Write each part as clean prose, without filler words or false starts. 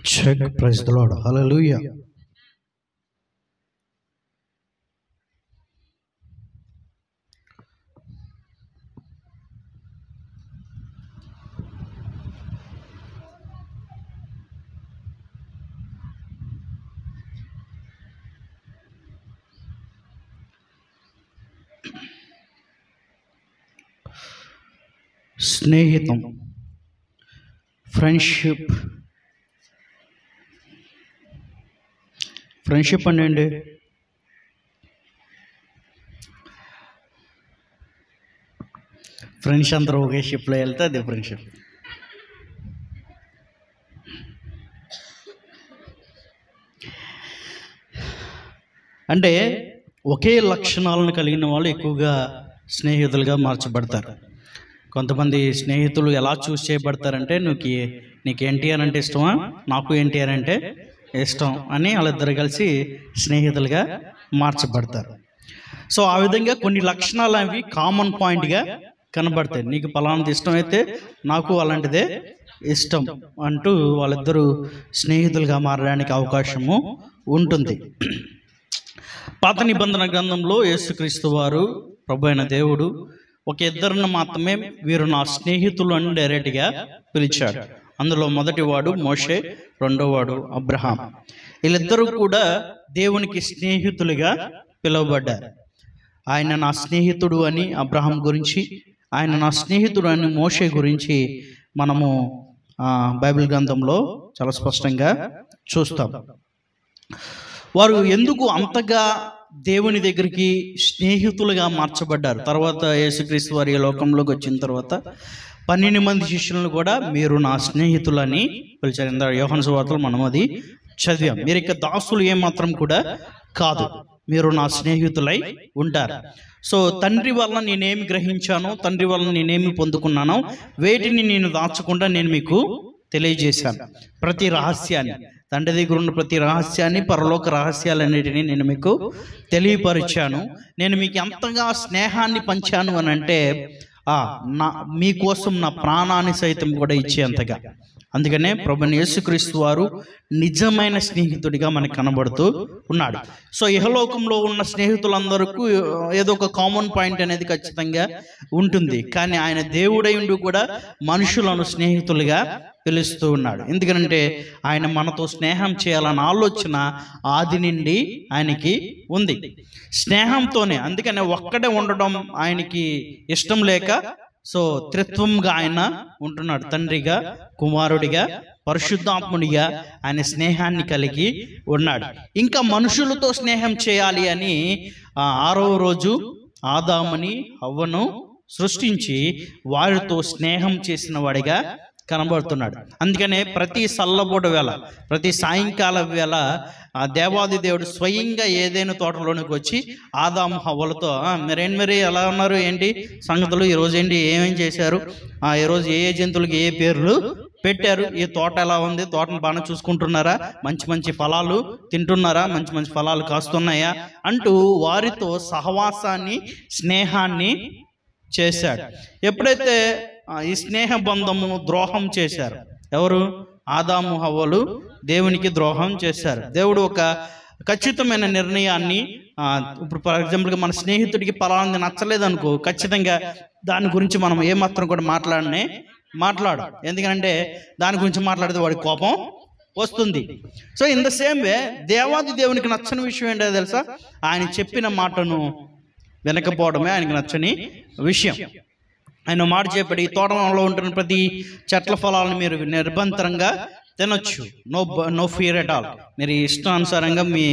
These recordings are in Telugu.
Check. Praise the Lord. Hallelujah. స్నేహితం, ఫ్రెండ్షిప్. ఫ్రెండ్షిప్ అంటే ఫ్రెండ్స్ అందరూ ఒకే షిప్లో వెళ్తే అది ఫ్రెండ్షిప్. అంటే ఒకే లక్షణాలను కలిగిన వాళ్ళు ఎక్కువగా స్నేహితులుగా మార్చబడతారు. కొంతమంది స్నేహితులు ఎలా చూస్ చేయబడతారంటే, నీకు ఎన్టీఆర్ అంటే ఇష్టమా, నాకు ఎన్టీఆర్ అంటే ఇష్టం అని వాళ్ళిద్దరు కలిసి స్నేహితులుగా మార్చబడతారు. సో ఆ విధంగా కొన్ని లక్షణాలు అవి కామన్ పాయింట్గా కనబడతాయి. నీకు పలానాది ఇష్టం అయితే నాకు అలాంటిదే ఇష్టం అంటూ వాళ్ళిద్దరూ స్నేహితులుగా మారడానికి అవకాశము ఉంటుంది. పాత నిబంధన గ్రంథంలో యేసుక్రీస్తు వారు, ప్రభు అయిన దేవుడు, ఒక ఇద్దరిని మాత్రమే వీరు నా స్నేహితులు అని డైరెక్ట్గా పిలిచాడు. అందులో మొదటివాడు మోషే, రెండోవాడు అబ్రహాం. వీళ్ళిద్దరూ కూడా దేవునికి స్నేహితులుగా పిలువబడ్డారు. ఆయన నా స్నేహితుడు అని అబ్రహాం గురించి, ఆయన నా స్నేహితుడు అని మోషే గురించి మనము బైబిల్ గ్రంథంలో చాలా స్పష్టంగా చూస్తాం. వారు ఎందుకు అంతగా దేవుని దగ్గరికి స్నేహితులుగా మార్చబడ్డారు? తర్వాత యేసుక్రీస్తు వారి లోకంలోకి వచ్చిన తర్వాత 12 మంది శిష్యులను కూడా మీరు నా స్నేహితులని పిలిచారు. యోహాను సువార్తలో మనం అది చదివాం. మీరు ఇక దాసులు ఏమాత్రం కూడా కాదు, మీరు నా స్నేహితులై ఉంటారు. సో తండ్రి వల్ల నేనేమి గ్రహించానో, తండ్రి వల్ల నేనేమి పొందుకున్నానో వేటిని నేను దాచకుండా నేను మీకు తెలియజేశాను. ప్రతి రహస్యాన్ని, తండ్రి దగ్గర ఉన్న ప్రతి రహస్యాన్ని, పరలోక రహస్యాలన్నిటినీ నేను మీకు తెలియపరిచాను. నేను మీకు ఎంతగా స్నేహాన్ని పంచాను అని అంటే, మీకోసం నా ప్రాణాన్ని సైతం కూడా ఇచ్చేంతగా. అందుకనే ప్రభువైన యేసుక్రీస్తు వారు నిజమైన స్నేహితుడిగా మనకు కనబడుతూ ఉన్నాడు. సో ఇహలోకంలో ఉన్న స్నేహితులందరికీ ఏదో ఒక కామన్ పాయింట్ అనేది ఖచ్చితంగా ఉంటుంది. కానీ ఆయన దేవుడై ఉండి కూడా మనుషులను స్నేహితులుగా పిలుస్తూ ఉన్నాడు. ఎందుకంటే ఆయన మనతో స్నేహం చేయాలన్న ఆలోచన ఆది నుండి ఆయనకి ఉంది. స్నేహంతోనే, అందుకనే ఒక్కడే ఉండడం ఆయనకి ఇష్టం లేక, సో త్రిత్వంగా ఆయన ఉంటున్నాడు. తండ్రిగా, కుమారుడిగా, పరిశుద్ధాత్ముడిగా ఆయన స్నేహాన్ని కలిగి ఉన్నాడు. ఇంకా మనుషులతో స్నేహం చేయాలి అని 6వ రోజు ఆదాముని హవ్వను సృష్టించి వారితో స్నేహం చేసిన వాడిగా కనబడుతున్నాడు. అందుకనే ప్రతి సల్లబోట వేళ, ప్రతి సాయంకాల వేళ దేవాది దేవుడు స్వయంగా ఏదైనా తోటలోనికి వచ్చి ఆదాము హవ్వలతో మరి ఎలా ఉన్నారు, ఏంటి సంగతులు, ఈరోజు ఏంటి, ఏమేం చేశారు, ఈరోజు ఏ జంతువులకి ఏ పేర్లు పెట్టారు, ఈ తోట ఎలా ఉంది, తోటను బాగా చూసుకుంటున్నారా, మంచి మంచి ఫలాలు తింటున్నారా, మంచి మంచి ఫలాలు కాస్తున్నాయా అంటూ వారితో సహవాసాన్ని, స్నేహాన్ని చేశాడు. ఎప్పుడైతే ఈ స్నేహ బంధము ద్రోహం చేశారు, ఎవరు? ఆదాము హవ్వలు దేవునికి ద్రోహం చేశారు. దేవుడు ఒక ఖచ్చితమైన నిర్ణయాన్ని, ఇప్పుడు ఫర్ ఎగ్జాంపుల్గా మన స్నేహితుడికి పలానా నచ్చలేదు అనుకో, ఖచ్చితంగా దాని గురించి మనం ఏమాత్రం కూడా మాట్లాడు. ఎందుకంటే దాని గురించి మాట్లాడితే వాడి కోపం వస్తుంది. So in the same way దేవాది దేవునికి నచ్చని విషయం ఏంటో తెలుసా? ఆయన చెప్పిన మాటను వినకపోవడమే ఆయనకి నచ్చని విషయం. ఆయన మాట చెప్పాడు, ఈ తోటలో ఉంటున్న ప్రతి చెట్ల ఫలాలను మీరు నిర్భంతరంగా తినొచ్చు, నో ఫియర్ ఎట్ ఆల్, మీరు ఇష్టానుసారంగా మీ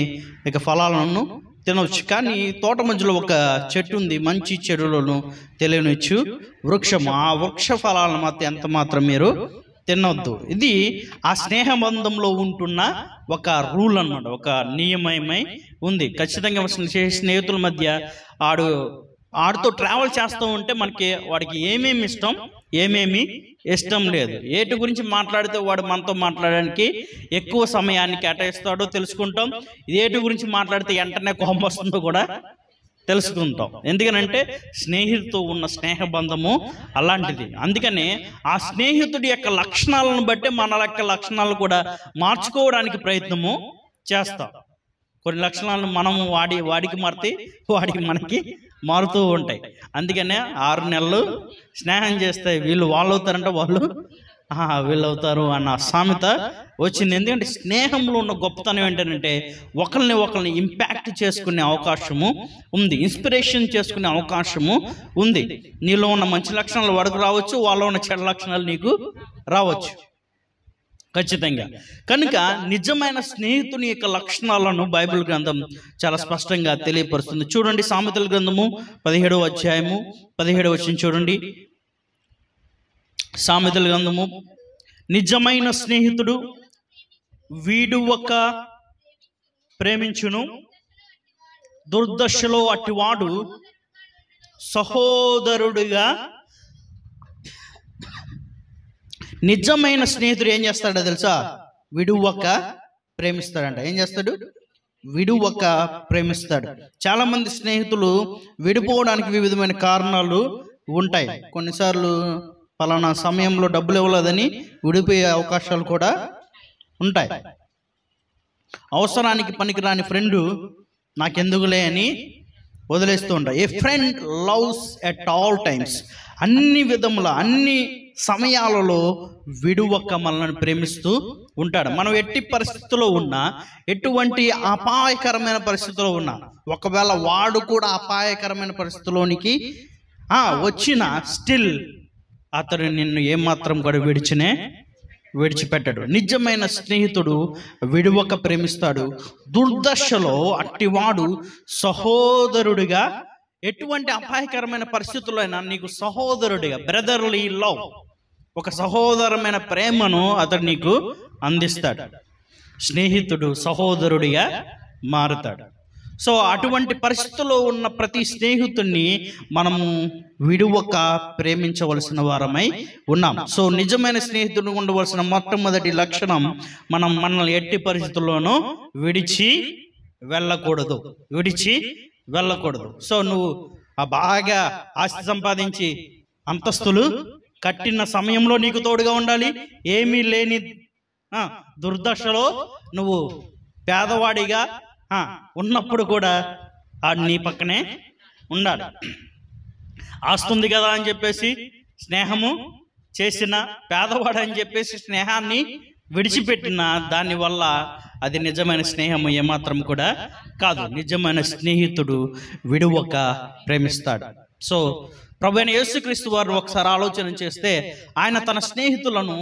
యొక్క ఫలాలను తినవచ్చు. కానీ తోట మధ్యలో ఒక చెట్టు ఉంది, మంచి చెడులను తెలియనిచ్చు వృక్షము, ఆ వృక్ష ఫలాలను మాత్రం ఎంత మాత్రం మీరు తినొద్దు. ఇది ఆ స్నేహ బంధంలో ఉంటున్న ఒక రూల్ అన్నమాట, ఒక నియమమై ఉంది. ఖచ్చితంగా స్నేహితుల మధ్య ఆడితో ట్రావెల్ చేస్తూ ఉంటే మనకి వాడికి ఏమేమి ఇష్టం, ఏమేమి ఇష్టం లేదు, ఏటి గురించి మాట్లాడితే వాడు మనతో మాట్లాడడానికి ఎక్కువ సమయాన్ని కేటాయిస్తాడో తెలుసుకుంటాం. ఏటి గురించి మాట్లాడితే వెంటనే కోపం వస్తుందో కూడా తెలుసుకుంటాం. ఎందుకనంటే స్నేహితుడితో ఉన్న స్నేహబంధము అలాంటిది. అందుకనే ఆ స్నేహితుడి యొక్క లక్షణాలను బట్టి మన యొక్క లక్షణాలు కూడా మార్చుకోవడానికి ప్రయత్నము చేస్తాం. కొన్ని లక్షణాలను మనము వాడికి మారితే వాడికి మనకి మారుతూ ఉంటాయి. అందుకనే 6 నెలలు స్నేహం చేస్తే వాళ్ళు అవుతారంటే వీళ్ళు అవుతారు అన్న సామెత వచ్చింది. ఎందుకంటే స్నేహంలో ఉన్న గొప్పతనం ఏంటంటే ఒకరిని ఇంపాక్ట్ చేసుకునే అవకాశము ఉంది, ఇన్స్పిరేషన్ చేసుకునే అవకాశము ఉంది. నీలో ఉన్న మంచి లక్షణాలు వాడికి రావచ్చు, వాళ్ళలో ఉన్న చెడ్డ లక్షణాలు నీకు రావచ్చు ఖచ్చితంగా. కనుక నిజమైన స్నేహితుని యొక్క లక్షణాలను బైబిల్ గ్రంథం చాలా స్పష్టంగా తెలియపరుస్తుంది. చూడండి, సామెతల గ్రంథము 17వ అధ్యాయము 17వ వచనం చూడండి. సామెతల గ్రంథము, నిజమైన స్నేహితుడు వీడువక ప్రేమించును, దుర్దశలో అట్టివాడు సహోదరుడిగా. నిజమైన స్నేహితుడు ఏం చేస్తాడో తెలుసా? విడువక ప్రేమిస్తాడంట. ఏం చేస్తాడు? విడువక ప్రేమిస్తాడు. చాలా మంది స్నేహితులు విడిపోవడానికి వివిధమైన కారణాలు ఉంటాయి. కొన్నిసార్లు పలానా సమయంలో డబ్బులు ఇవ్వలేదని విడిపోయే అవకాశాలు కూడా ఉంటాయి. అవసరానికి పనికిరాని ఫ్రెండు నాకెందుకులే అని వదిలేస్తూ ఉంటాయి. A friend loves at all times. అన్ని విధముల అన్ని సమయాలలో విడువక మనల్ని ప్రేమిస్తూ ఉంటాడు. మనం ఎట్టి పరిస్థితుల్లో ఉన్నా, ఎటువంటి అపాయకరమైన పరిస్థితిలో ఉన్నా, ఒకవేళ వాడు కూడా అపాయకరమైన పరిస్థితిలోనికి వచ్చిన స్టిల్ అతడు నిన్ను ఏమాత్రం కూడా విడిచిపెట్టాడు. నిజమైన స్నేహితుడు విడువక ప్రేమిస్తాడు. దుర్దశలో అట్టివాడు సహోదరుడిగా, ఎటువంటి అపాయకరమైన పరిస్థితుల్లో అయినా నీకు సహోదరుడిగా, బ్రదర్లీ లవ్, ఒక సహోదరమైన ప్రేమను అతడు నీకు అందిస్తాడు. స్నేహితుడు సహోదరుడిగా మారుతాడు. సో అటువంటి పరిస్థితుల్లో ఉన్న ప్రతి స్నేహితుడిని మనము విడువక ప్రేమించవలసిన వారమై ఉన్నాం. సో నిజమైన స్నేహితుడిని ఉండవలసిన మొట్టమొదటి లక్షణం, మనల్ని ఎట్టి పరిస్థితుల్లోనూ విడిచి వెళ్ళకూడదు. సో నువ్వు బాగా ఆస్తి సంపాదించి అంతస్తులు కట్టిన సమయంలో నీకు తోడుగా ఉండాలి. ఏమీ లేని దుర్దశలో నువ్వు పేదవాడిగా ఉన్నప్పుడు కూడా నీ పక్కనే ఉండాలి. ఆస్తుంది కదా అని చెప్పేసి స్నేహము చేసిన, పేదవాడు అని చెప్పేసి స్నేహాన్ని విడిచిపెట్టిన దానివల్ల అది నిజమైన స్నేహము ఏమాత్రం కూడా కాదు. నిజమైన స్నేహితుడు విడువక ప్రేమిస్తాడు. సో ప్రభువైన యేసుక్రీస్తు వారు ఒకసారి ఆలోచన చేస్తే ఆయన తన స్నేహితులను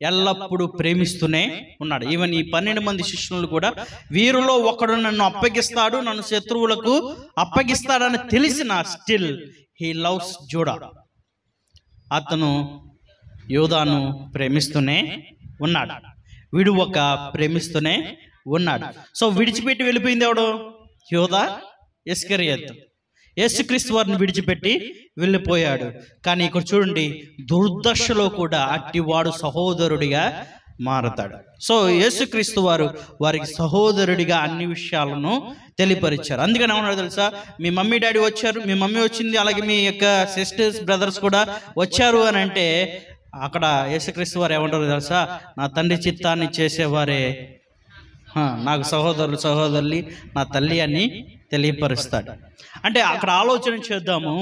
ఎల్లప్పుడూ ప్రేమిస్తూనే ఉన్నాడు. ఈవెన్ ఈ 12 మంది శిష్యులు కూడా, వీరిలో ఒకడు నన్ను అప్పగిస్తాడు, నన్ను శత్రువులకు అప్పగిస్తాడని తెలిసిన స్టిల్ హీ లవ్స్ జూడా. అతను యోధాను ప్రేమిస్తూనే ఉన్నాడు, విడువక ప్రేమిస్తూనే ఉన్నాడు. సో విడిచిపెట్టి వెళ్ళిపోయింది ఎవడు? యోధా ఇస్కరియోతు. యేసుక్రీస్తు వారిని విడిచిపెట్టి వెళ్ళిపోయాడు. కానీ ఇక్కడ చూడండి, దుర్దశలో కూడా అట్టివాడు సహోదరుడిగా మారతాడు. సో యేసుక్రీస్తు వారు వారికి సహోదరుడిగా అన్ని విషయాలను తెలియపరిచారు. అందుకని ఏమన్నాడు తెలుసా? మీ మమ్మీ డాడీ వచ్చారు, మీ మమ్మీ వచ్చింది, అలాగే మీ యొక్క సిస్టర్స్ బ్రదర్స్ కూడా వచ్చారు అని అంటే, అక్కడ యేసుక్రీస్తు వారు ఏమంటారు తెలుసా? నా తండ్రి చిత్తాన్ని చేసేవారే నాకు సహోదరులు నా తల్లి అని తెలియపరుస్తాడు. అంటే అక్కడ ఆలోచన చేద్దాము,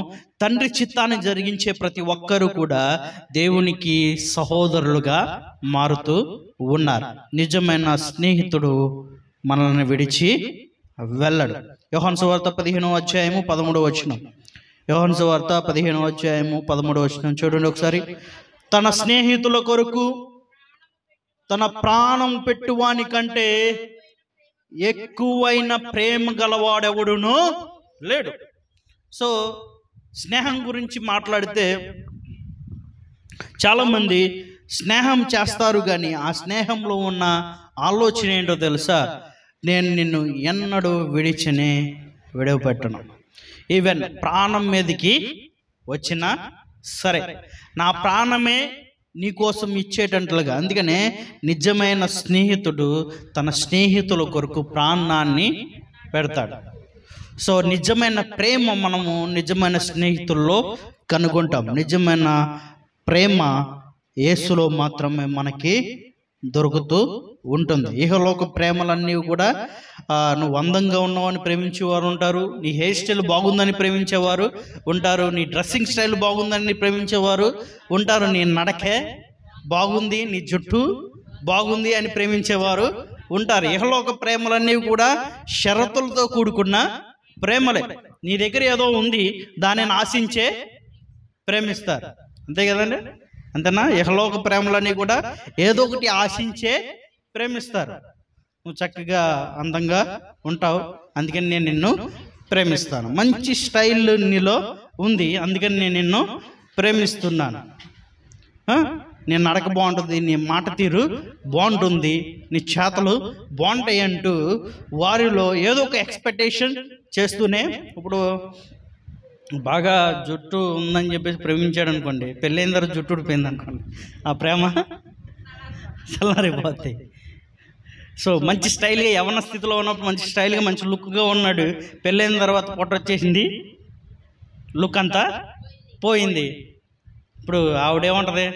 తండ్రి చిత్తాన్ని జరిగించే ప్రతి ఒక్కరూ కూడా దేవునికి సహోదరులుగా మారుతూ ఉన్నారు. నిజమైన స్నేహితుడు మనల్ని విడిచి వెళ్ళడు. యోహాను సువార్త 15వ అధ్యాయము 13వ వచనం. యోహాను సువార్త 15వ అధ్యాయము 13వ వచనం చూడండి ఒకసారి. తన స్నేహితుల కొరకు తన ప్రాణం పెట్టువాని కంటే ఎక్కువైన ప్రేమ గలవాడెవడునో లేడు. సో స్నేహం గురించి మాట్లాడితే చాలామంది స్నేహం చేస్తారు, కానీ ఆ స్నేహంలో ఉన్న ఆలోచన ఏంటో తెలుసా? నేను నిన్ను ఎన్నడూ విడవపెట్టను. ఈవెన్ ప్రాణం మీదకి వచ్చినా సరే, నా ప్రాణమే నీకోసం ఇచ్చేటట్లుగా. అందుకనే నిజమైన స్నేహితుడు తన స్నేహితుల కొరకు ప్రాణాన్ని పెడతాడు. సో నిజమైన ప్రేమ మనము నిజమైన స్నేహితుల్లో కనుగొంటాం. నిజమైన ప్రేమ యేసులో మాత్రమే మనకి దొరుకుతూ ఉంటుంది. ఇహలోక ప్రేమలన్నీ కూడా నువ్వు అందంగా ఉన్నావని ప్రేమించేవారు ఉంటారు, నీ హెయిర్ స్టైల్ బాగుందని ప్రేమించేవారు ఉంటారు, నీ డ్రెస్సింగ్ స్టైల్ బాగుందని ప్రేమించేవారు ఉంటారు, నీ నడకే బాగుంది, నీ జుట్టు బాగుంది అని ప్రేమించేవారు ఉంటారు. ఇహలోక ప్రేమలన్నీ కూడా షరతులతో కూడుకున్న ప్రేమలే. నీ దగ్గర ఏదో ఉంది, దానిని ఆశించే ప్రేమిస్తారు, అంతే కదండి, అంతేనా? ఇహలోక ప్రేమలన్నీ కూడా ఏదో ఒకటి ఆశించే ప్రేమిస్తారు. నువ్వు చక్కగా అందంగా ఉంటావు, అందుకని నేను నిన్ను ప్రేమిస్తాను. మంచి స్టైల్ నీలో ఉంది, అందుకని నేను నిన్ను ప్రేమిస్తున్నాను. నీ నడక బాగుంటుంది, నీ మాట తీరు బాగుంటుంది, నీ చేతలు బాగుంటాయి అంటూ వారిలో ఏదో ఒక ఎక్స్పెక్టేషన్ చేస్తూనే, ఇప్పుడు బాగా జుట్టు ఉందని చెప్పేసి ప్రేమించాడు అనుకోండి, పెళ్ళైన తర్వాత జుట్టు ఊడిపోయింది అనుకోండి, ఆ ప్రేమ చల్లారిపోతాయి. సో మంచి స్టైల్గా యవ్వన స్థితిలో ఉన్నప్పుడు మంచి స్టైల్గా మంచి లుక్గా ఉన్నాడు, పెళ్ళైన తర్వాత పొట్ట వచ్చేసింది, లుక్ అంతా పోయింది. ఇప్పుడు ఆవిడేమంటది,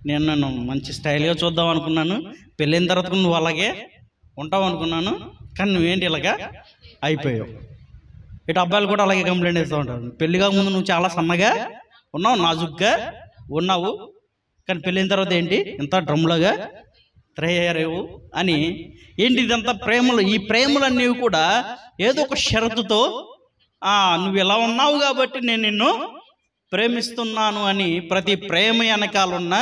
నేను మంచి స్టైల్గా చూద్దాం అనుకున్నాను, పెళ్ళైన తర్వాత నువ్వు అలాగే ఉంటావు అనుకున్నాను, కానీ నువ్వేంటి ఇలాగా అయిపోయావు. ఇటు అబ్బాయిలు కూడా అలాగే కంప్లైంట్ చేస్తూ ఉంటారు, పెళ్లి కాకముందు నువ్వు చాలా సన్నగా ఉన్నావు, నాజుగ్గా ఉన్నావు, కానీ పెళ్ళైన తర్వాత ఏంటి ఇంత డ్రమ్లాగా తయారయ్యావు అని. ఏంటి ఇదంతా ప్రేమలు. ఈ ప్రేమలన్నీ కూడా ఏదో ఒక షరతుతో నువ్వు ఇలా ఉన్నావు కాబట్టి నేను నిన్ను ప్రేమిస్తున్నాను అని ప్రతి ప్రేమ వెనకాలన్న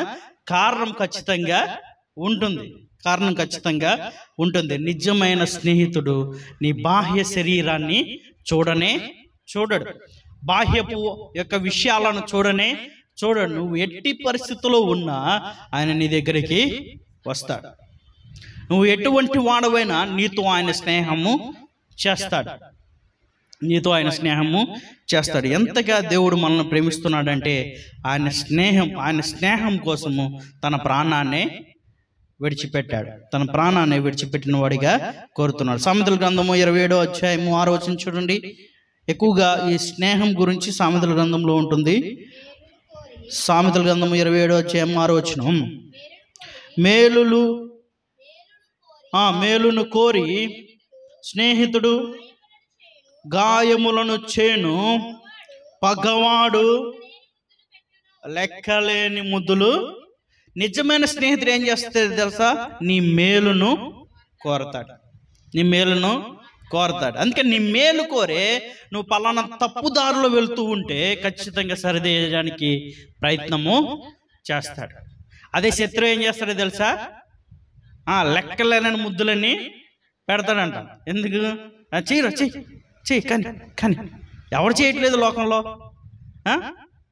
కారణం ఖచ్చితంగా ఉంటుంది. నిజమైన స్నేహితుడు నీ బాహ్య శరీరాన్ని చూడడు, బాహ్యపు యొక్క విషయాలను చూడడు. నువ్వు ఎట్టి పరిస్థితుల్లో ఉన్నా ఆయన నీ దగ్గరికి వస్తాడు. నువ్వు ఎటువంటి వాడవైనా నీతో ఆయన స్నేహము చేస్తాడు. ఎంతగా దేవుడు మనల్ని ప్రేమిస్తున్నాడంటే ఆయన స్నేహం కోసము తన ప్రాణాన్ని విడిచిపెట్టిన వాడిగా కోరుతున్నాడు. సామెతల గ్రంథము 27వ అధ్యాయము 6వ వచనం చూడండి. ఎక్కువగా ఈ స్నేహం గురించి సామెతల గ్రంథంలో ఉంటుంది. సామెతల గ్రంథము 27వ అధ్యాయం 6వ వచనం, మేలును కోరి స్నేహితుడు గాయములను చేను, పగవాడు లెక్కలేని ముద్దులు. నిజమైన స్నేహితుడు ఏం చేస్తాడు తెలుసా? నీ మేలును కోరతాడు. అందుకని నీ మేలు కోరే నువ్వు పలానా తప్పుదారిలో వెళ్తూ ఉంటే ఖచ్చితంగా సరిదేయడానికి ప్రయత్నము చేస్తాడు. అదే శత్రువు ఏం చేస్తాడో తెలుసా? లెక్కలేని ముద్దులన్నీ పెడతాడంట. ఎందుకు? చెయ్యి కానీ ఎవరు చేయట్లేదు లోకంలో,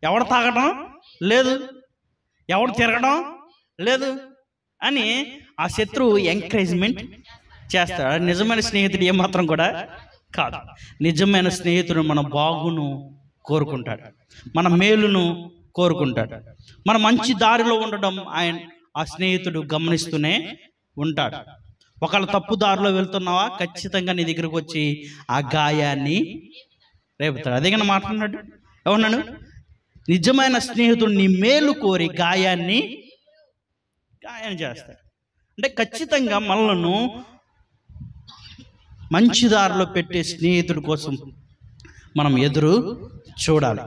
ఎవడు తాగడం లేదు, ఎవడు తిరగడం లేదు అని ఆ శత్రువు ఎంకరేజ్మెంట్ చేస్తాడు. నిజమైన స్నేహితుడు ఏమాత్రం కూడా కాదు. నిజమైన స్నేహితుడు మన బాగును కోరుకుంటాడు, మన మేలును కోరుకుంటాడు, మన మంచి దారిలో ఉండడం ఆ స్నేహితుడు గమనిస్తూనే ఉంటాడు. ఒకళ్ళ తప్పు దారిలో వెళ్తున్నావా, ఖచ్చితంగా నీ దగ్గరకు వచ్చి ఆ గాయాన్ని రేపుతాడు. అదే కానీ మాట్లాడినాడు ఏమన్నాడు? నిజమైన స్నేహితుడు నీ మేలు కోరి గాయాన్ని చేస్తాడు. అంటే ఖచ్చితంగా మనలను మంచి దారిలో పెట్టే స్నేహితుడి కోసం మనం ఎదురు చూడాలి.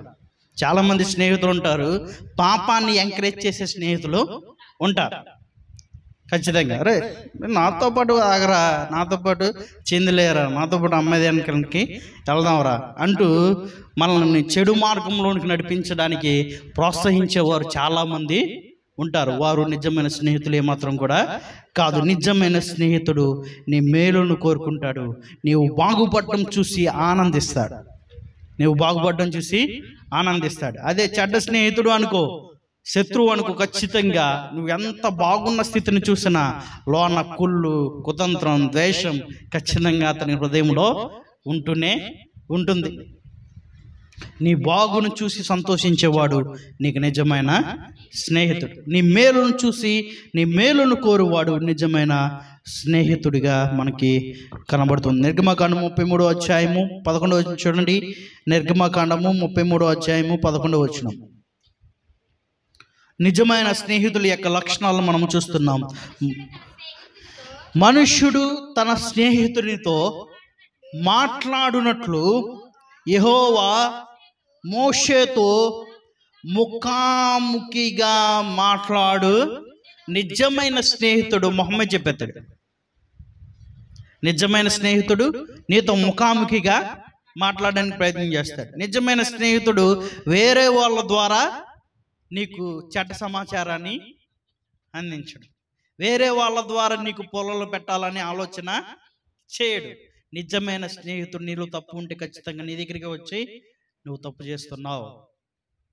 చాలామంది స్నేహితులు ఉంటారు, పాపాన్ని ఎంకరేజ్ చేసే స్నేహితులు ఉంటారు. ఖచ్చితంగా అరే నాతో పాటు ఆగరా, నాతో పాటు చెందిలేరా, నాతో పాటు అమ్మాయి వెనకకి వెళ్దాంరా అంటూ మనల్ని చెడు మార్గంలోనికి నడిపించడానికి ప్రోత్సహించేవారు చాలామంది ఉంటారు. వారు నిజమైన స్నేహితులు ఏమాత్రం కూడా కాదు. నిజమైన స్నేహితుడు నీ మేలును కోరుకుంటాడు, నీవు బాగుపడటం చూసి ఆనందిస్తాడు. అదే చెడ్డ స్నేహితుడు అనుకో, శత్రువు అనుకో, ఖచ్చితంగా నువ్వు ఎంత బాగున్న స్థితిని చూసినా లోన కుళ్ళు, కుతంత్రం, ద్వేషం ఖచ్చితంగా అతని హృదయంలో ఉంటూనే ఉంటుంది. నీ బాగును చూసి సంతోషించేవాడు నీకు నిజమైన స్నేహితుడు. నీ మేలును చూసి నీ మేలును కోరువాడు నిజమైన స్నేహితుడిగా మనకి కనబడుతుంది. నిర్గమకాండం 33 చూడండి. నిర్గమకాండము 33 11. నిజమైన స్నేహితుల యొక్క లక్షణాలను మనం చూస్తున్నాం. మనుష్యుడు తన స్నేహితునితో మాట్లాడునట్లు యెహోవా మోషేతో ముఖాముఖిగా మాట్లాడు. నిజమైన స్నేహితుడు మొహమ్మద్ చెప్పేస్తాడు, నిజమైన స్నేహితుడు నీతో ముఖాముఖిగా మాట్లాడడానికి ప్రయత్నం చేస్తాడు. నిజమైన స్నేహితుడు వేరే వాళ్ళ ద్వారా నీకు చెడ్డ సమాచారాన్ని అందించడు, వేరే వాళ్ళ ద్వారా నీకు పొలాలు పెట్టాలని ఆలోచన చేయడు. నిజమైన స్నేహితుడు నీలో తప్పు ఉంటే ఖచ్చితంగా నీ దగ్గరికి వచ్చి నువ్వు తప్పు చేస్తున్నావు,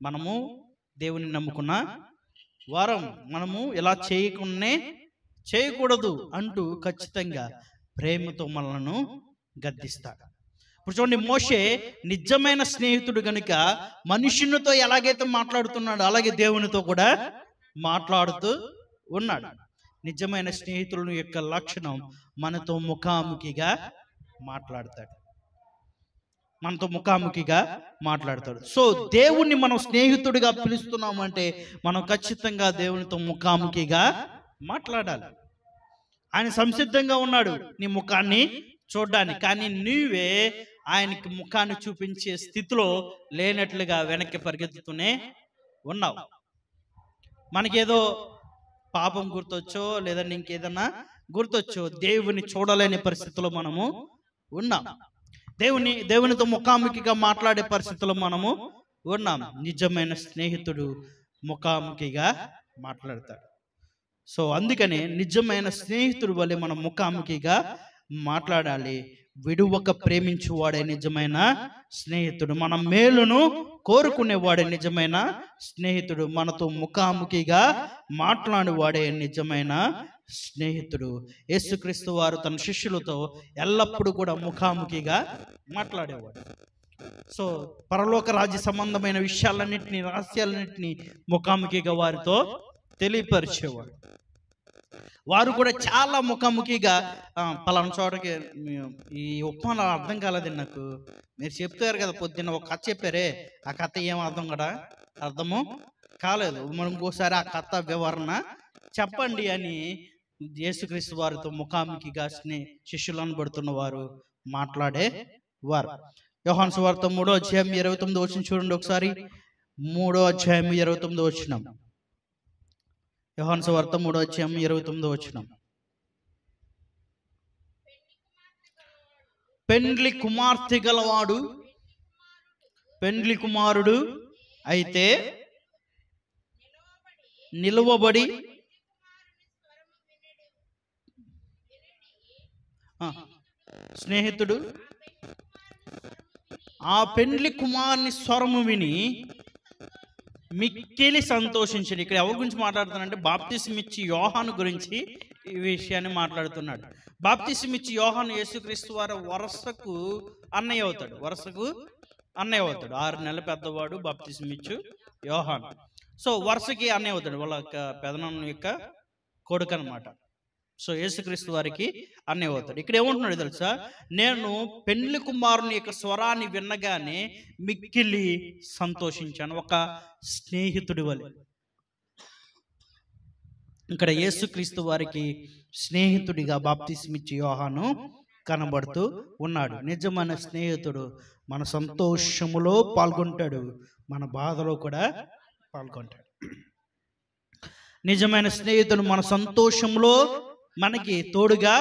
మనము దేవుని నమ్ముకున్న వారం, మనము ఇలా చేయకూడదు అంటూ ఖచ్చితంగా ప్రేమతో మనలను గద్దిస్తాడు. ఇప్పుడు చూడండి, మోషే నిజమైన స్నేహితుడు కనుక మనుషునితో ఎలాగైతే మాట్లాడుతున్నాడో అలాగే దేవునితో కూడా మాట్లాడుతూ ఉన్నాడు. నిజమైన స్నేహితుల యొక్క లక్షణం మనతో ముఖాముఖిగా మాట్లాడతాడు, సో దేవుణ్ణి మనం స్నేహితుడిగా పిలుస్తున్నామంటే మనం ఖచ్చితంగా దేవునితో ముఖాముఖిగా మాట్లాడాలి. ఆయన సంసిద్ధంగా ఉన్నాడు నీ ముఖాన్ని చూడడానికి, కానీ నీవే ఆయనకి ముఖాన్ని చూపించే స్థితిలో లేనట్లుగా వెనక్కి పరిగెత్తుతూనే ఉన్నావు. మనకేదో పాపం గుర్తొచ్చో లేదంటే ఇంకేదన్నా గుర్తొచ్చో దేవుని చూడలేని పరిస్థితిలో మనము ఉన్నాం, దేవునితో ముఖాముఖిగా మాట్లాడే పరిస్థితిలో మనము ఉన్నాం. నిజమైన స్నేహితుడు ముఖాముఖిగా మాట్లాడతాడు. సో అందుకనే నిజమైన స్నేహితుడు వల్లే మనం ముఖాముఖిగా మాట్లాడాలి. విడువక ప్రేమించువాడే నిజమైన స్నేహితుడు, మన మేలును కోరుకునేవాడే నిజమైన స్నేహితుడు, మనతో ముఖాముఖిగా మాట్లాడేవాడే నిజమైన స్నేహితుడు. యేసుక్రీస్తు వారు తన శిష్యులతో ఎల్లప్పుడూ కూడా ముఖాముఖిగా మాట్లాడేవాడు. సో పరలోక రాజ్య సంబంధమైన విషయాలన్నింటినీ, రహస్యాలన్నింటినీ ముఖాముఖిగా వారితో తెలియపరిచేవాడు. వారు కూడా చాలా ముఖాముఖిగా పలానా చోటకి ఈ ఉప్మాలో అర్థం కాలేదండి నాకు, మీరు చెప్తారు కదా పొద్దున్న ఒక కథ చెప్పారే, ఆ కథ ఏం అర్థము కాలేదు, మనం ఇంకోసారి ఆ కథ వివరణ చెప్పండి అని యేసుక్రీస్తు వారితో ముఖాముఖిగా శిష్యులను పడుతున్న వారు మాట్లాడేవారు. యోహాను సువార్త 3:29 చూడండి ఒకసారి. 3:29. యోహాను సువార్త 3:29. పెండ్లి కుమార్తె గలవాడు పెండ్లి కుమారుడు అయితే నిలువబడి స్నేహితుడు ఆ పెండ్లి కుమారుని స్వరము విని మిక్కిలి సంతోషించండి. ఇక్కడ ఎవరి గురించి మాట్లాడుతున్నాడంటే బాప్తిస్మిచ్చి యోహాను గురించి ఈ విషయాన్ని మాట్లాడుతున్నాడు. బాప్తిస్మిచ్చి యోహాను యేసుక్రీస్తు వారి వరుసకు అన్నయ్య అవుతాడు. 6 నెలల పెద్దవాడు బాప్తిస్మిచ్చు యోహాను. సో వరుసకి అన్నయ్య అవుతాడు, వాళ్ళ యొక్క పెదనాన్న యొక్క కొడుకు అనమాట. సో యేసుక్రీస్తు వారికి అన్నయ్య అవుతాడు. ఇక్కడ ఏమంటున్నాడు తెలుసా, నేను పెండ్లి కుమారుని యొక్క స్వరాన్ని విన్నగానే మిక్కిలి సంతోషించాను, ఒక స్నేహితుడి వలె. ఇక్కడ యేసుక్రీస్తు వారికి స్నేహితుడిగా బాప్తిస్మిచ్చి యోహాను కనబడుతూ ఉన్నాడు. నిజమైన స్నేహితుడు మన సంతోషములో పాల్గొంటాడు, మన బాధలో కూడా పాల్గొంటాడు. నిజమైన స్నేహితుడు మన సంతోషంలో మనకి తోడుగా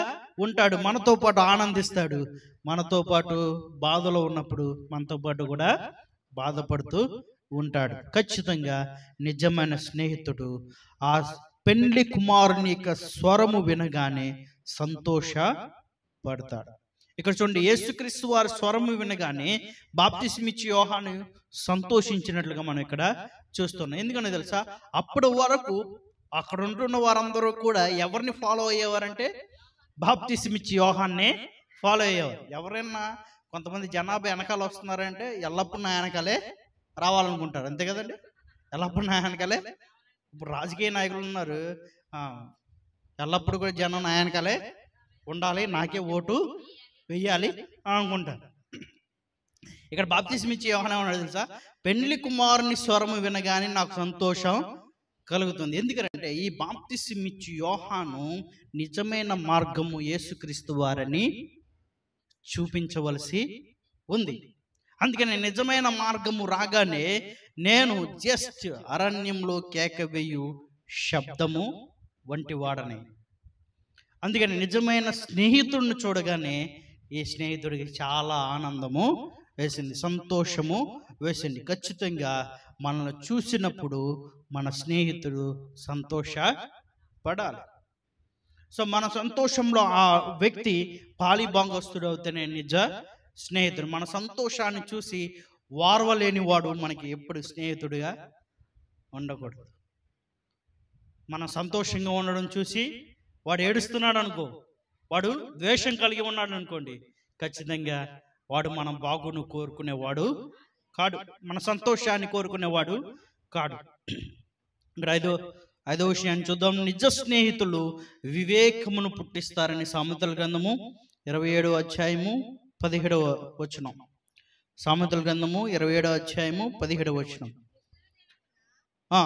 ఉంటాడు, మనతో పాటు ఆనందిస్తాడు, మనతో పాటు బాధలో ఉన్నప్పుడు మనతో పాటు కూడా బాధపడుతూ ఉంటాడు. ఖచ్చితంగా నిజమైన స్నేహితుడు ఆ పెండ్లి కుమారుని యొక్క స్వరము వినగానే సంతోషపడతాడు. ఇక్కడ చూడండి, యేసుక్రీస్తు వారి స్వరము వినగానే బాప్తిస్మిచ్చి యోహాను సంతోషించినట్లుగా మనం ఇక్కడ చూస్తున్నాం. ఎందుకని తెలుసా, అప్పటి వరకు అక్కడ ఉంటున్న వారందరూ కూడా ఎవరిని ఫాలో అయ్యేవారంటే బాప్తిస్మిచ్చి యోహాన్నే ఫాలో అయ్యేవారు. ఎవరైనా కొంతమంది జనాభా వెనకాల వస్తున్నారంటే ఎల్లప్పుడు నా వెనకాలే రావాలనుకుంటారు, అంతే కదండి, ఎల్లప్పుడు నా వెనకాలే. ఇప్పుడు రాజకీయ నాయకులు ఉన్నారు, ఎల్లప్పుడు కూడా జనం నా వెనకాలే ఉండాలి, నాకే ఓటు వెయ్యాలి అనుకుంటారు. ఇక్కడ బాప్తిస్మ ఇచ్చే యోహాను ఏమన్నాడు తెలుసా? పెండ్లి కుమారుని స్వరము వినగానే నాకు సంతోషం కలుగుతుంది. ఎందుకంటే ఈ బాప్తిస్మ ఇచ్చే యోహాను నిజమైన మార్గము యేసుక్రీస్తు వారని చూపించవలసి ఉంది. అందుకని నిజమైన మార్గము రాగానే నేను జస్ట్ అరణ్యంలో కేక వేయు శబ్దము వంటి వాడని. అందుకని నిజమైన స్నేహితుడిని చూడగానే ఈ స్నేహితుడికి చాలా ఆనందము వేసింది, సంతోషము వేసింది. ఖచ్చితంగా మనల్ని చూసినప్పుడు మన స్నేహితుడు సంతోషపడాలి. సో మన సంతోషంలో ఆ వ్యక్తి పాలిభాగస్తుడు అవుతేనే నిజ స్నేహితుడు. మన సంతోషాన్ని చూసి వారవలేని వాడు మనకి ఎప్పుడు స్నేహితుడిగా ఉండకూడదు. మనం సంతోషంగా ఉండడం చూసి వాడు ఏడుస్తున్నాడు అనుకో, వాడు ద్వేషం కలిగి ఉన్నాడు అనుకోండి, ఖచ్చితంగా వాడు మనం బాగును కోరుకునేవాడు కాడు, మన సంతోషాన్ని కోరుకునేవాడు కాడు. ఇక్కడ ఐదో విషయాన్ని చూద్దాం. నిజ స్నేహితులు వివేకమును పుట్టిస్తారని సామెతల గ్రంథము 27వ అధ్యాయము 17వ వచనం. సామెతల గ్రంథము 27వ అధ్యాయము 17వ వచనం. ఆ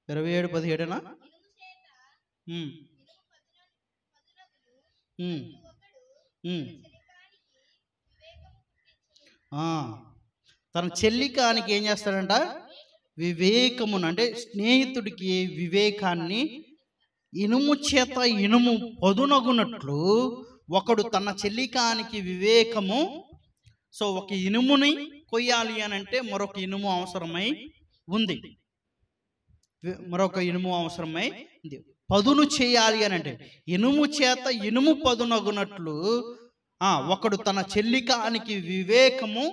27:17 తన చెల్లికానికి ఏం చేస్తాడంట? వివేకమును, అంటే స్నేహితుడికి వివేకాన్ని ఇనుము చేత ఇనుము పదునగునట్లు ఒకడు తన చెల్లికానికి వివేకము. సో ఒక ఇనుముని కొయ్యాలి అని అంటే మరొక ఇనుము అవసరమై ఉంది, పదును చేయాలి అని అంటే ఇనుము చేత ఇనుము పదునగునట్లు ఒకడు తన చెల్లికానికి వివేకము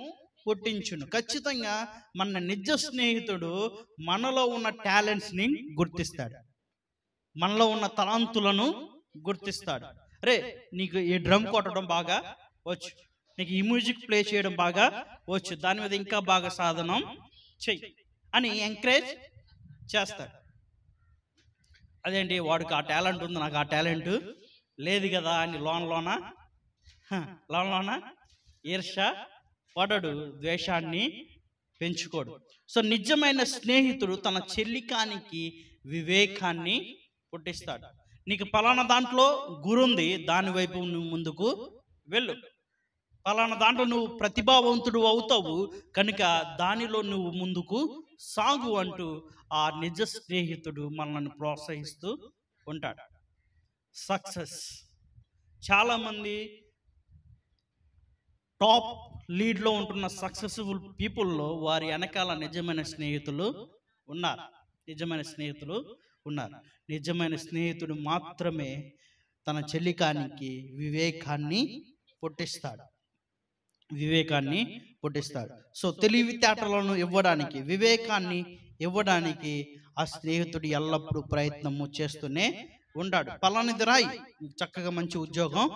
పుట్టించును. ఖచ్చితంగా మన నిజ స్నేహితుడు మనలో ఉన్న టాలెంట్స్ని గుర్తిస్తాడు, మనలో ఉన్న తలాంతులను గుర్తిస్తాడు. అరే నీకు ఈ డ్రమ్ కొట్టడం బాగా వచ్చు, నీకు ఈ మ్యూజిక్ ప్లే చేయడం బాగా వచ్చు, దాని మీద ఇంకా బాగా సాధనం చెయ్యి అని ఎంకరేజ్ చేస్తాడు. అదేంటి వాడికి ఆ టాలెంట్ ఉంది, నాకు ఆ టాలెంట్ లేదు కదా అని లోన ఈర్ష పడడు, ద్వేషాన్ని పెంచుకోడు. సో నిజమైన స్నేహితుడు తన చెల్లికానికి వివేకాన్ని పుట్టిస్తాడు. నీకు పలానా దాంట్లో గురుంది, దాని వైపు నువ్వు ముందుకు వెళ్ళు, పలానా దాంట్లో నువ్వు ప్రతిభావంతుడు అవుతావు కనుక దానిలో నువ్వు ముందుకు సాగు అంటూ ఆ నిజ స్నేహితుడు మనల్ని ప్రోత్సహిస్తూ ఉంటాడు. సక్సెస్, చాలామంది టాప్ లీడ్లో ఉంటున్న సక్సెస్ఫుల్ పీపుల్లో వారి వెనకాల నిజమైన స్నేహితులు ఉన్నారు. నిజమైన స్నేహితుడు మాత్రమే తన చెల్లికానికి వివేకాన్ని పుట్టిస్తాడు. సో తెలివితేటలను ఇవ్వడానికి, వివేకాన్ని ఇవ్వడానికి ఆ స్నేహితుడు ఎల్లప్పుడూ ప్రయత్నము చేస్తూనే ఉంటాడు. పలానిది రాయి, చక్కగా మంచి ఉద్యోగం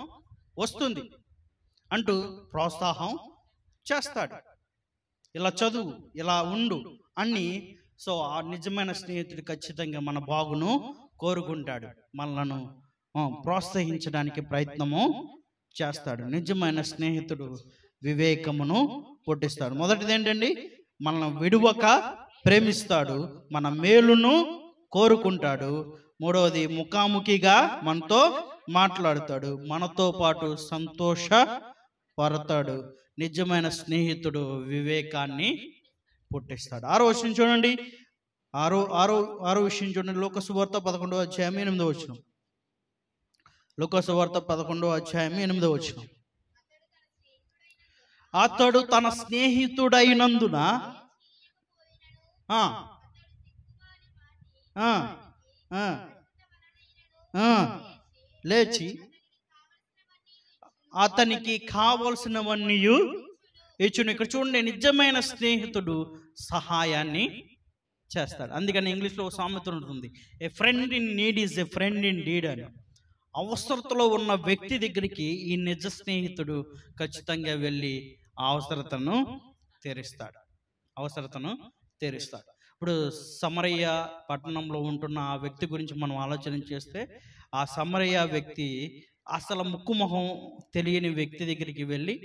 వస్తుంది అంటూ ప్రోత్సాహం చేస్తాడు, ఇలా చదువు, ఇలా ఉండు అని. సో ఆ నిజమైన స్నేహితుడు ఖచ్చితంగా మన బాగును కోరుకుంటాడు, మనలను ప్రోత్సహించడానికి ప్రయత్నము చేస్తాడు. నిజమైన స్నేహితుడు వివేకమును పుట్టిస్తాడు. మొదటిది ఏంటండి? మనల్ని విడువక ప్రేమిస్తాడు, మన మేలును కోరుకుంటాడు. మూడవది ముఖాముఖిగా మనతో మాట్లాడతాడు, మనతో పాటు సంతోషపడతాడు. నిజమైన స్నేహితుడు వివేకాన్ని పుట్టిస్తాడు. ఆరో విషయం చూడండి, ఆరో విషయం చూడండి. లోకసువార్త 11వ అధ్యాయం 8వ వచనం. లోకసువార్త 11వ అధ్యాయం 8వ వచనం. అతడు తన స్నేహితుడైనందున లేచి అతనికి కావలసినవన్నీ ఇచ్చును. ఇక్కడ చూడండి, నిజమైన స్నేహితుడు సహాయాన్ని చేస్తాడు. అందుకని ఇంగ్లీష్లో సామెత ఉంటుంది, a friend in need is a friend indeed అని. అవసరతలో ఉన్న వ్యక్తి దగ్గరికి ఈ నిజ స్నేహితుడు ఖచ్చితంగా వెళ్ళి ఆ అవసరతను తీరుస్తాడు. అవసరతను తీరుస్తాడు. ఇప్పుడు సమరయ్య పట్టణంలో ఉంటున్న ఆ వ్యక్తి గురించి మనం ఆలోచన చేస్తే, ఆ సమరయ్య వ్యక్తి అసలు ముక్కుమొహం తెలియని వ్యక్తి దగ్గరికి వెళ్ళి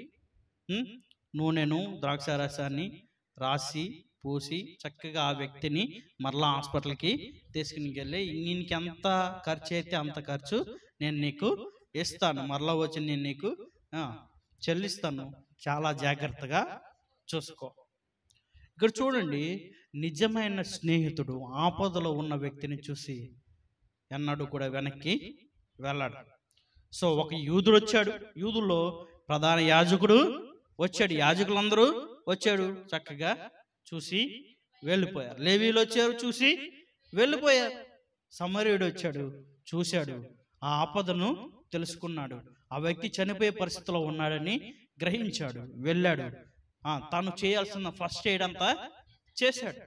నూనెను ద్రాక్షారసాన్ని రాసి పూసి చక్కగా ఆ వ్యక్తిని మరలా హాస్పిటల్కి తీసుకుని వెళ్ళి, నీకు ఎంత ఖర్చు అయితే అంత ఖర్చు నేను నీకు ఇస్తాను, మరలా వచ్చి నేను నీకు చెల్లిస్తాను, చాలా జాగ్రత్తగా చూసుకో. ఇక్కడ చూడండి, నిజమైన స్నేహితుడు ఆపదలో ఉన్న వ్యక్తిని చూసి ఎన్నడూ కూడా వెనక్కి వెళ్ళాడు. సో ఒక యూదుడు వచ్చాడు, యూదుల్లో ప్రధాన యాజకుడు వచ్చాడు, యాజకులందరూ వచ్చాడు, చక్కగా చూసి వెళ్ళిపోయారు. లేవీలు వచ్చారు, చూసి వెళ్ళిపోయారు. సమరయుడు వచ్చాడు, చూశాడు, ఆ ఆపదను తెలుసుకున్నాడు, ఆ వ్యక్తి చనిపోయే పరిస్థితిలో ఉన్నాడని గ్రహించాడు, వెళ్ళాడు, తాను చేయాల్సిన ఫస్ట్ ఎయిడ్ అంతా చేశాడు,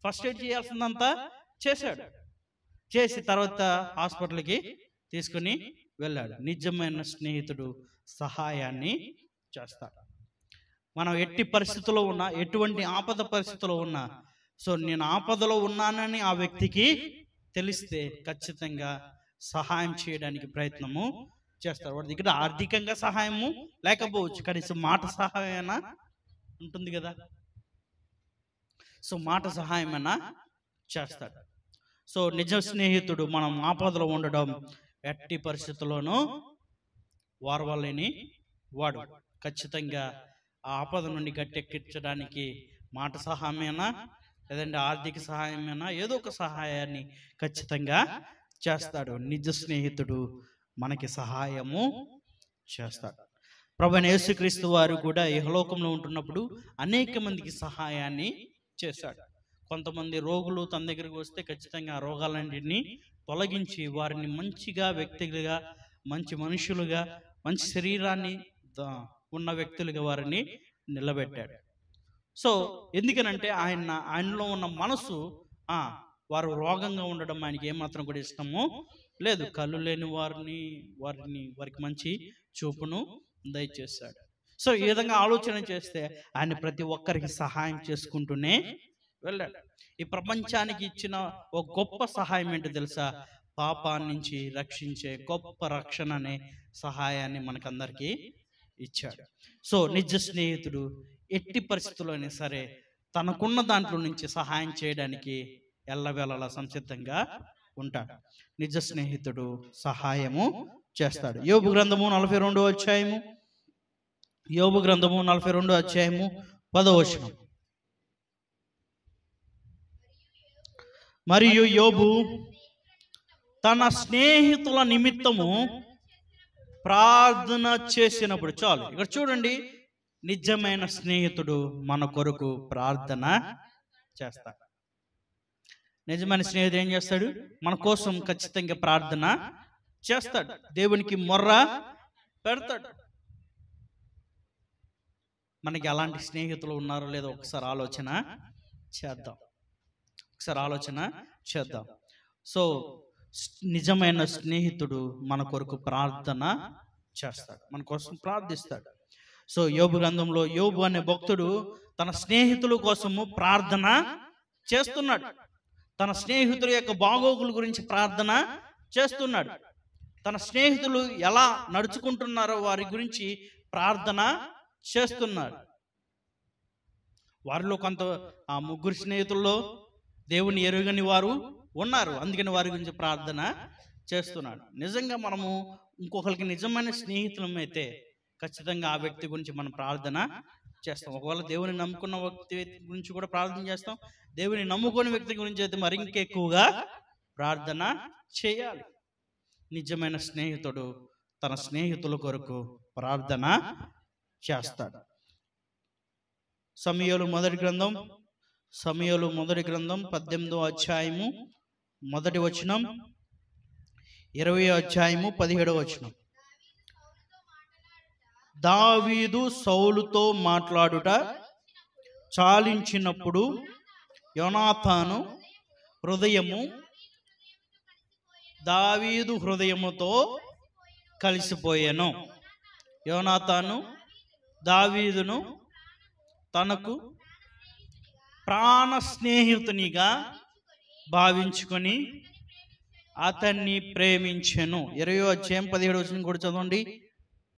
ఫస్ట్ ఎయిడ్ చేయాల్సిందంతా చేశాడు, చేసి తర్వాత హాస్పిటల్కి తీసుకుని వెళ్ళాడు. నిజమైన స్నేహితుడు సహాయాన్ని చేస్తాడు. మనం ఎట్టి పరిస్థితుల్లో ఉన్నా, ఎటువంటి ఆపద పరిస్థితిలో ఉన్నా, సో నేను ఆపదలో ఉన్నానని ఆ వ్యక్తికి తెలిస్తే ఖచ్చితంగా సహాయం చేయడానికి ప్రయత్నము చేస్తారు. వాడి దగ్గర ఆర్థికంగా సహాయము లేకపోవచ్చు, కనీసం మాట సహాయమైనా ఉంటుంది కదా, సో మాట సహాయమైనా చేస్తాడు. సో నిజ స్నేహితుడు మనం ఆపదలో ఉండడం ఎట్టి పరిస్థితుల్లోనూ వారవలేని వాడు. ఖచ్చితంగా ఆ ఆపద నుండి గట్టెక్కించడానికి మాట సహాయమైనా లేదంటే ఆర్థిక సహాయమైనా ఏదో ఒక సహాయాన్ని ఖచ్చితంగా చేస్తాడు. నిజ స్నేహితుడు మనకి సహాయము చేస్తాడు. ప్రభువైన యేసుక్రీస్తు వారు కూడా ఇహలోకంలో ఉంటున్నప్పుడు అనేక మందికి సహాయాన్ని చేశాడు. కొంతమంది రోగులు తన దగ్గరికి వస్తే ఖచ్చితంగా ఆ రోగాలన్నింటినీ తొలగించి వారిని మంచిగా వ్యక్తులుగా, మంచి మనుషులుగా, మంచి శరీరాన్ని ఉన్న వ్యక్తులుగా వారిని నిలబెట్టాడు. సో ఎందుకనంటే ఆయనలో ఉన్న మనసు వారు రోగంగా ఉండడం ఆయనకి ఏమాత్రం కూడా ఇష్టము లేదు. కళ్ళు లేని వారికి మంచి చూపును దయచేశాడు. సో ఈ విధంగా ఆలోచన చేస్తే ఆయన ప్రతి ఒక్కరికి సహాయం చేసుకుంటూనే వెళ్ళాడు. ఈ ప్రపంచానికి ఇచ్చిన ఒక గొప్ప సహాయం ఏంటో తెలుసా? పాపాన్ని నుంచి రక్షించే గొప్ప రక్షణ అనే సహాయాన్ని మనకందరికీ ఇచ్చాడు. సో నిజ స్నేహితుడు ఎట్టి పరిస్థితుల్లోనే సరే తనకున్న దాంట్లో నుంచి సహాయం చేయడానికి ఎల్లవేళలా సంసిద్ధంగా ఉంటాడు. నిజ స్నేహితుడు సహాయము చేస్తాడు. యోబు గ్రంథము 42వ అధ్యాయము, యోబు గ్రంథము 42వ అధ్యాయము 10వ వచనం. మరియు యోబు తన స్నేహితుల నిమిత్తము ప్రార్థన చేసినప్పుడు, చాలు ఇక్కడ చూడండి, నిజమైన స్నేహితుడు మన కొరకు ప్రార్థన చేస్తాడు. నిజమైన స్నేహితుడు ఏం చేస్తాడు? మన కోసం ఖచ్చితంగా ప్రార్థన చేస్తాడు, దేవునికి మొర్ర పెడతాడు. మనకి అలాంటి స్నేహితులు ఉన్నారో లేదో ఒకసారి ఆలోచన చేద్దాం. సో నిజమైన స్నేహితుడు మన కొరకు ప్రార్థన చేస్తాడు, మన కోసం ప్రార్థిస్తాడు. సో యోబు గ్రంథంలో యోబు అనే భక్తుడు తన స్నేహితుల కోసము ప్రార్థన చేస్తున్నాడు. తన స్నేహితుల యొక్క బాగోగుల గురించి ప్రార్థన చేస్తున్నాడు. తన స్నేహితులు ఎలా నడుచుకుంటున్నారో వారి గురించి ప్రార్థన చేస్తున్నాడు. వారిలో కొంత ఆ ముగ్గురు స్నేహితుల్లో దేవుని ఎరుగని వారు ఉన్నారు, అందుకని వారి గురించి ప్రార్థన చేస్తున్నాడు. నిజంగా మనము ఇంకొకరికి నిజమైన స్నేహితులమైతే ఖచ్చితంగా ఆ వ్యక్తి గురించి మనం ప్రార్థన చేస్తాం. ఒకవేళ దేవుని నమ్ముకున్న వ్యక్తి గురించి కూడా ప్రార్థన చేస్తాం, దేవుని నమ్ముకునే వ్యక్తి గురించి అయితే మరి ఇంకెక్కువగా ప్రార్థన చేయాలి. నిజమైన స్నేహితుడు తన స్నేహితుల కొరకు ప్రార్థన చేస్తాడు. సమూయేలు మొదటి గ్రంథం 18వ అధ్యాయము 1వ వచనం, 20వ అధ్యాయము 17వ వచనం. దావీదు సౌలుతో మాట్లాడుట చాలించినప్పుడు యోనాతాను హృదయము దావీదు హృదయముతో కలిసిపోయెను. యోనాతాను దావీదును తనకు ప్రాణ స్నేహితునిగా భావించుకొని అతన్ని ప్రేమించెను. 20వ అధ్యాయం 17వ వచనం కూడా చదవండి.